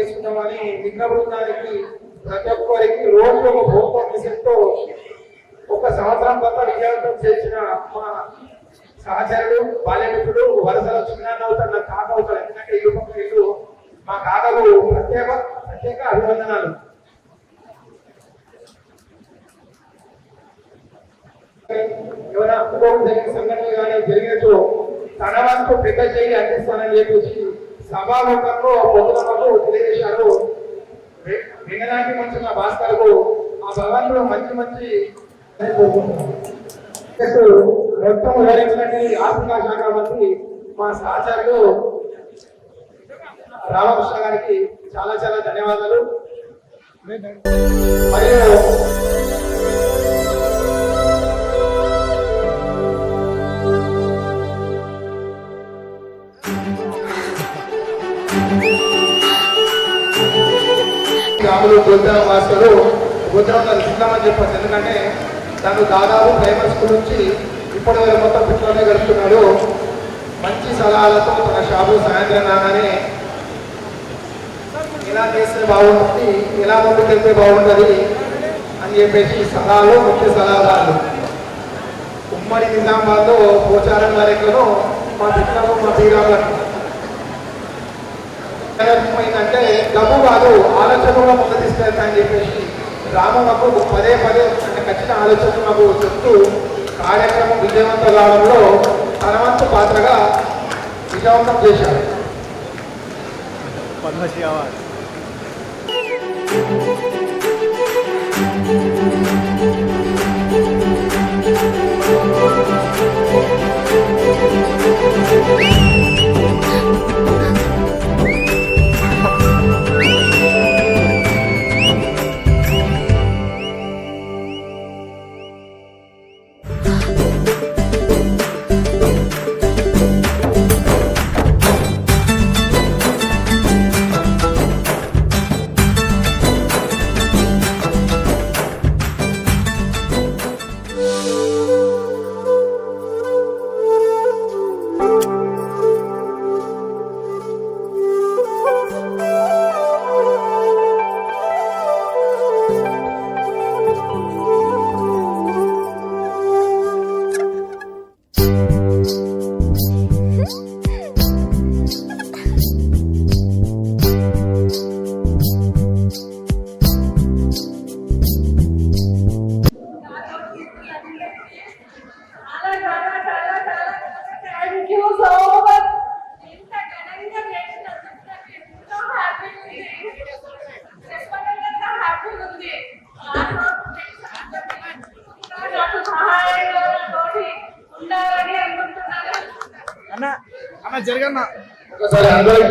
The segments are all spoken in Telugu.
చేసుకుందామని మిత్ర బృందానికి ప్రతి ఒక్కరికి రోజు ఒక భోగం విషయంతో ఒక సంవత్సరం కొత్త విజయవంతం చేసిన మా సహచరుడు బాల్యమిత్రుడు వరసల చిన్న అవుతాడు, నాకు కాక అవుతాడు. ఎందుకంటే ఇల్లు పక్క ఇల్లు మా కాకలు ప్రత్యేక అభివందనాలు. ఎవరైనా అనుభవం జరిగిన సంఘటనలు కానీ జరిగినచో తన వంతు పెద్ద చేయి అందిస్తానని చెప్పేసి సభాముఖంలో పొద్దునకు తెలియజేశారు. వినడానికి మంచి మా భాస్కర్కు ఆ భగవంతుడు మంచి మంచి మొత్తం వివరించినట్టు ఆర్థిక శాఖ మంత్రి మా సహచరుడు రామకృష్ణ గారికి చాలా చాలా ధన్యవాదాలు. మరియు రాములు గోత్రం మాస్టరు గోత్రం సిద్ధమని చెప్పచ్చు. ఎందుకంటే తను దాదాపు ప్రైమరీ స్కూల్ నుంచి ఇప్పటి వరకు మొత్తం పిట్లోనే గడుపుతున్నాడు. మంచి సలహాలతో తన షాపు సాయంత్రం రాగానే ఎలా చేస్తే బాగుంటుంది, ఎలా ముందుకు వెళ్తే బాగుంటుంది అని చెప్పేసి సలహాలు ముఖ్య సలహాదారులు. ఉమ్మడి నిజామాబాద్లో పోచారం వారికను మా పిట్లకు మా శ్రీరాములకు ఏంటంటే డబ్బు కాదు ఆలోచన కూడా ముందు తీసుకెళ్తాయని చెప్పేసి రామమ్మకు పదే అంటే ఖచ్చితంగా ఆలోచన మాకు చెప్తూ కార్యక్రమం విజయవంతం కావడంలో తన వంతు పాత్రగా విజయవంతం చేశారు. పద్మశ్రీ అవార్డు అన్న జరగన్న ఒకసారి అందరూ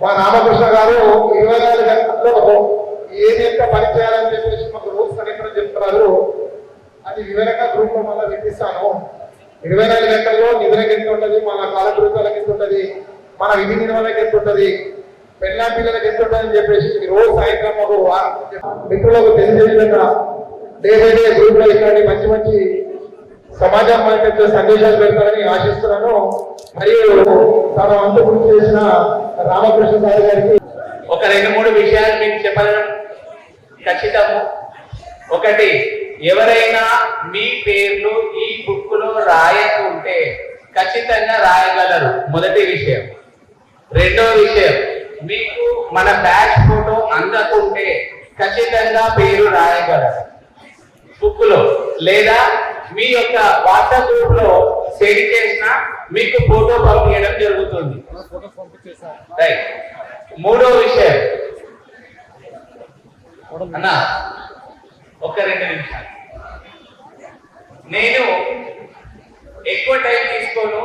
మా రామకృష్ణ గారు 24 గంటల్లో ఏది ఎంత పని చేయాలని చెప్పేసి మాకు రూల్స్ అనేటువంటి చెప్తున్నారు. అది వివరంగా గ్రూప్ లో మళ్ళీ వినిపిస్తాను. 24 గంటల్లో నిద్రకి ఎంత ఉంటుంది, మన కాలకృతాలకు ఎంత ఉంటుంది, మన విధి నిర్వహణకి ఎంత ఉంటుంది, పెళ్ళా పిల్లలకి ఎంత ఉంటుంది అని చెప్పేసి రోజు సాయంత్రం మిత్రులకు తెలిసే విధంగా డే బై డే గ్రూప్ లో ఇట్లాంటి మంచి మంచి సమాజం మనకి సందేశాలు పెడతారని ఆశిస్తున్నాను. మరియు తన వంతు గుర్తు చేసిన రామకృష్ణ సార్ గారికి ఒక 2-3 విషయాలు మీకు చెప్పడం ఖచ్చితము. ఒకటి, ఎవరైనా మీ పేర్లు ఈ బుక్ లో రాయకుంటే ఖచ్చితంగా రాయగలరు, మొదటి విషయం. రెండో విషయం, మీకు మన బ్యాచ్ ఫోటో అందకుంటే ఖచ్చితంగా పేరు రాయగలరు బుక్ లో, లేదా మీ యొక్క వాట్సాప్ గ్రూప్ లో షేర్ చేసిన మీకు ఫోటో పంపించడం జరుగుతుంది. రైట్. మూడో విషయం అన్నా, ఒక 2 నిమిషాలు. నేను ఎక్కువ టైం తీసుకోను,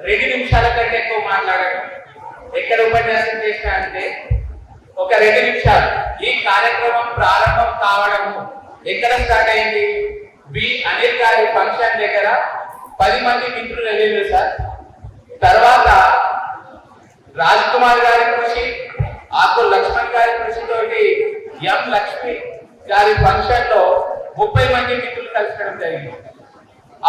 2 నిమిషాల కంటే ఎక్కువ మాట్లాడను. ఎక్కడ ఉపన్యాసం చేసినా అంటే ఒక 2 నిమిషాలు. ఈ కార్యక్రమం ప్రారంభం కావడము ఎక్కడ స్టార్ట్ అయింది? బి అనిల్ గారి ఫంక్షన్ దగ్గర 10 మంది మిత్రులు వెళ్ళారు సార్. తర్వాత రాజ్ కుమార్ గారి కృషి, ఆకుల లక్ష్మణ్ గారి కృషితోటి ఎం లక్ష్మి గారి ఫంక్షన్ లో 30 మంది మిత్రులు కలిసడం జరిగింది.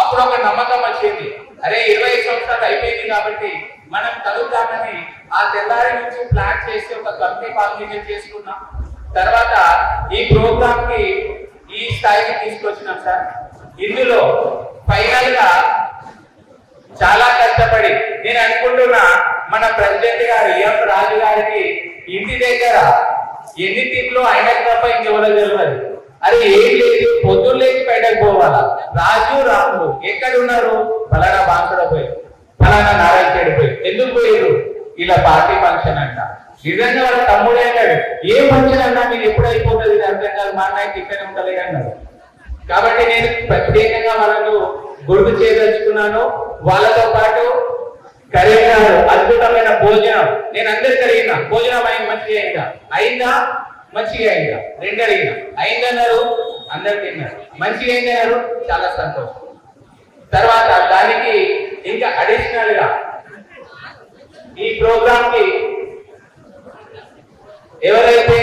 అప్పుడు ఒక నమ్మకం వచ్చింది, అరే 25 సంవత్సరాలు అయిపోయింది కాబట్టి మనం కలుగుతామని ఆ తెల్లారి నుంచి ప్లాన్ చేసి ఒక కమిటీ ఫార్మేషన్ చేసుకున్నాం. తర్వాత ఈ ప్రోగ్రామ్ కి ఈ స్థాయికి తీసుకొచ్చినాం సార్. ఇందులో ఫైనల్ గా చాలా కష్టపడి నేను అనుకుంటున్నా మన ప్రెసిడెంట్ గారు ఎం రాజు గారికి ఇంటి దగ్గర ఎన్ని తిట్లు ఆయనకు తప్ప ఇంకెవరో తెలియదు. అరే ఏం లేదు, పొద్దున్న లేచి బయటకు పోవాలా, రాజు రాముడు ఎక్కడున్నారు, ఫలానా బాంసడ పోయి, ఫలానా నారాయణ పోయి, ఎందుకు పోయారు, ఇలా పార్టీ ఫంక్షన్ అంట. నిజంగా వాళ్ళ తమ్ముడే అన్నాడు, ఏ ఫంక్షన్ అన్నా మీరు ఎప్పుడు అయిపోతుంది అర్థం కాదు, మా అన్నయ్యకి ఇక్కడే ఉంటుంది అన్నాడు. కాబట్టి నేను ప్రత్యేకంగా వాళ్ళను గుర్తు చేయదలుచుకున్నాను. వాళ్ళతో పాటు కరీం గారు అద్భుతమైన భోజనం, నేను అందరికి అడిగిన భోజనం అయిందా మంచిగా అయిందా 2 అడిగిన, అయిందన్నారు, అందరు తిన్నారు, మంచిగా అయిందన్నారు, చాలా సంతోషం. తర్వాత దానికి ఇంకా అడిషనల్ గా ఈ ప్రోగ్రామ్ కి ఎవరైతే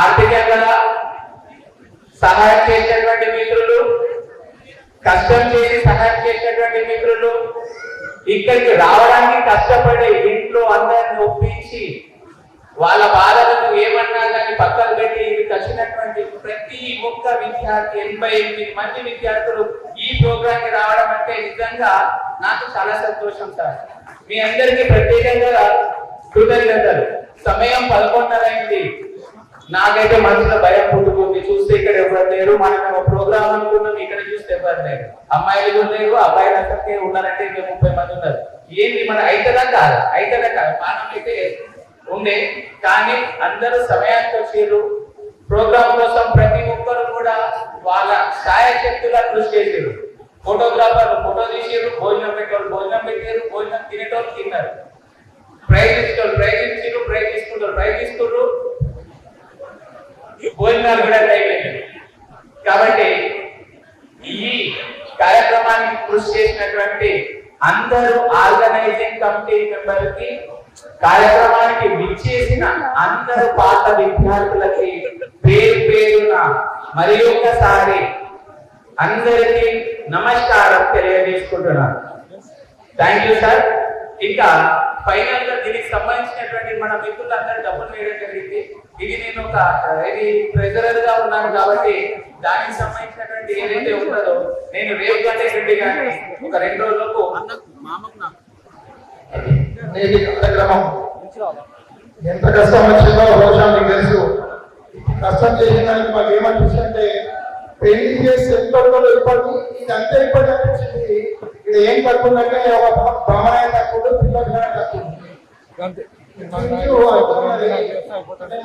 ఆర్థికంగా సహాయం చేసేటువంటి మిత్రులు, కష్టం చేసి సహాయం చేసేటువంటి మిత్రులు, ఇక్కడికి రావడానికి కష్టపడి ఇంట్లో అందరిని ఒప్పించి వాళ్ళ బాధలను ఏమన్నా కానీ పక్కన పెట్టి ఇది వచ్చినటువంటి ప్రతి ఒక్క విద్యార్థి 88 మంది విద్యార్థులు ఈ ప్రోగ్రామ్ కి రావడం అంటే నిజంగా నాకు చాలా సంతోషం సార్. మీ అందరికీ ప్రత్యేకంగా కృతజ్ఞతలు. సమయం 11:30 అయింది. నాకైతే మనసులో భయం పుట్టుకుంది, చూస్తే ఇక్కడ ఎవరు లేరు, మనం ప్రోగ్రామ్ అనుకున్నాం, ఇక్కడ చూస్తే ఎవరు లేరు, అమ్మాయిలు లేరు, అబ్బాయిలు అక్కడికే ఉన్నారంటే 30 మంది ఉన్నారు. ఏంటి మన అయితదా కాదు, పానం అయితే ఉండే, కానీ అందరూ సమయానికి వచ్చారు. ప్రోగ్రామ్ కోసం ప్రతి ఒక్కరు కూడా వాళ్ళ శాయశక్తులా కృషి చేశారు. ఫోటోగ్రాఫర్లు ఫోటో తీసారు, భోజనం పెట్టేవాళ్ళు భోజనం పెట్టారు, భోజనం తినేటోళ్ళు తిన్నారు, ప్రైజ్ ఇస్తారు, ప్రైజ్ ఇస్తున్నారు, భోజనాలు కూడా అయిపోయింది. కాబట్టి ఈ కార్యక్రమానికి కృషి చేసినటువంటి అందరూ ఆర్గనైజింగ్ కమిటీ మెంబర్ కి, కార్యక్రమానికి విచ్చేసిన అందరూ పాత విద్యార్థులకి పేరు పేరున మరి ఒక్కసారి అందరికీ నమస్కారం తెలియజేసుకుంటున్నాను. Thank you sir. ఇంకా ఫైనల్ గా దీనికి సంబంధించినటువంటి మన మిత్రులందరూ డబ్బులు వేయడం జరిగింది. ఇది నేను ఇది ట్రెజరర్ గా ఉన్నాను కాబట్టి దానికి సంబంధించినటువంటి ఏదైతే ఉంటుందో నేను రేపు గణేష్ రెడ్డి గారిని ఒక 2 రోజులకు కార్యక్రమం ఎంత కష్టం వచ్చిందో బహుశా మీకు తెలుసు. కష్టం చేసిన దానికి మాకు ఏమనిపించిందంటే పెళ్లి చేసి ఎంత ఇప్పటికి ఇది అంతే ఇప్పటికి అనిపించింది. ఇది ఏం తక్కువంటే ఒక భ్రమణం తక్కువ, పిల్లలు తక్కువ.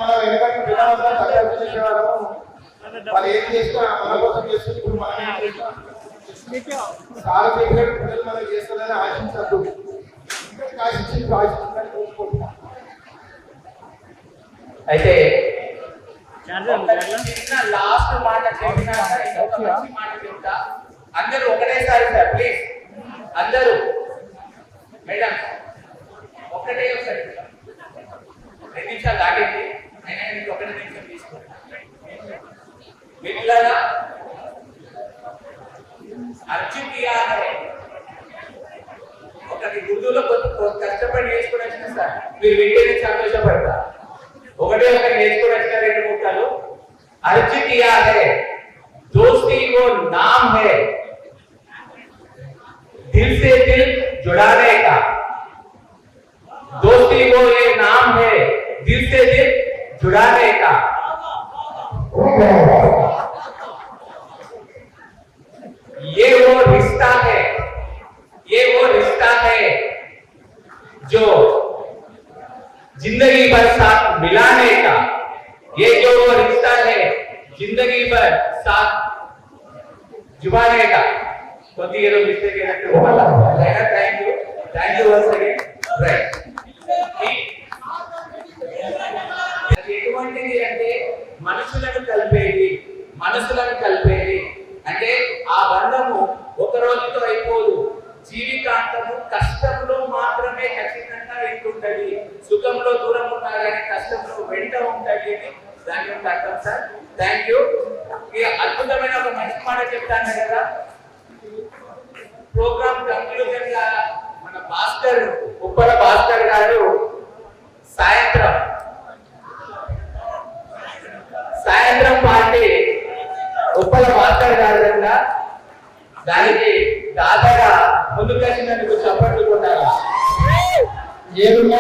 మనం ఎందుకంటే పిల్లలంతా తక్కువ చేసేవాళ్ళము, వాళ్ళు ఏం చేసినా మన కోసం చేస్తుంది. ఇప్పుడు మనం ఏం చేసినా చాలా పిల్లలు మనం చేస్తుందని ఆశించద్దు. అయితే చిన్న లాస్ట్ మాట చెప్పినాక ఇంకొక మంచి మాట చెప్తా. అందరూ ఒకటేసారి సార్ ప్లీజ్, అందరూ మేడం ఒకటే ఒకసారి 2 నిమిషాలు దాటింది అయినా మీకు 1 నిమిషం తీసుకోండి. మిత్రులారా, అర్జున్ కియా హై ఒకటి గుర్తులో కష్టపడి నేర్చుకుని వచ్చిన సార్ మీరు వింటేనే సంతోషపడతా. ఒకటి నేర్చుకుని వచ్చిన 2 ముక్కలు. अर्ज किया है दोस्ती वो नाम है दिल से दिल जुड़ाने का, दोस्ती वो ये नाम है दिल से दिल जुड़ाने का। ये वो रिश्ता है, ये वो रिश्ता है जो जिंदगी भर साथ मिलाने का, ये जो वो रिश्ता है जिंदगी भर साथ जुबाने का। కొద్దిగా ఏదో మిస్టేక్ అయినట్టు మళ్ళా thank you once again. Right, ఎటువంటిది అంటే మనసులను కలిపేది అంటే ఆ బంధము ఒక రోజుతో అయిపోదు, జీవితాంతము కష్టంలో మాత్రమే ఖచ్చితంగా ఉంటుంటది. సుఖంలో దూరం ఉన్నా కానీ కష్టంలో వెంట ఉంటది అని దాని యొక్క అర్థం సార్. Thank you. ఈ అద్భుతమైన ఒక మంచి మాట చెప్తాను కదా. ప్రోగ్రామ్ కంక్లూజన్ గా మన భాస్కర్ ఉప్పల భాస్కర్ గారు సాయంత్రం పార్టీ ఉప్పల భాస్కర్ గారు కదా, దానికి దాదాగా ముందుకు వచ్చినందుకు చప్పట్లు కొట్టాలి. ఏడున్నా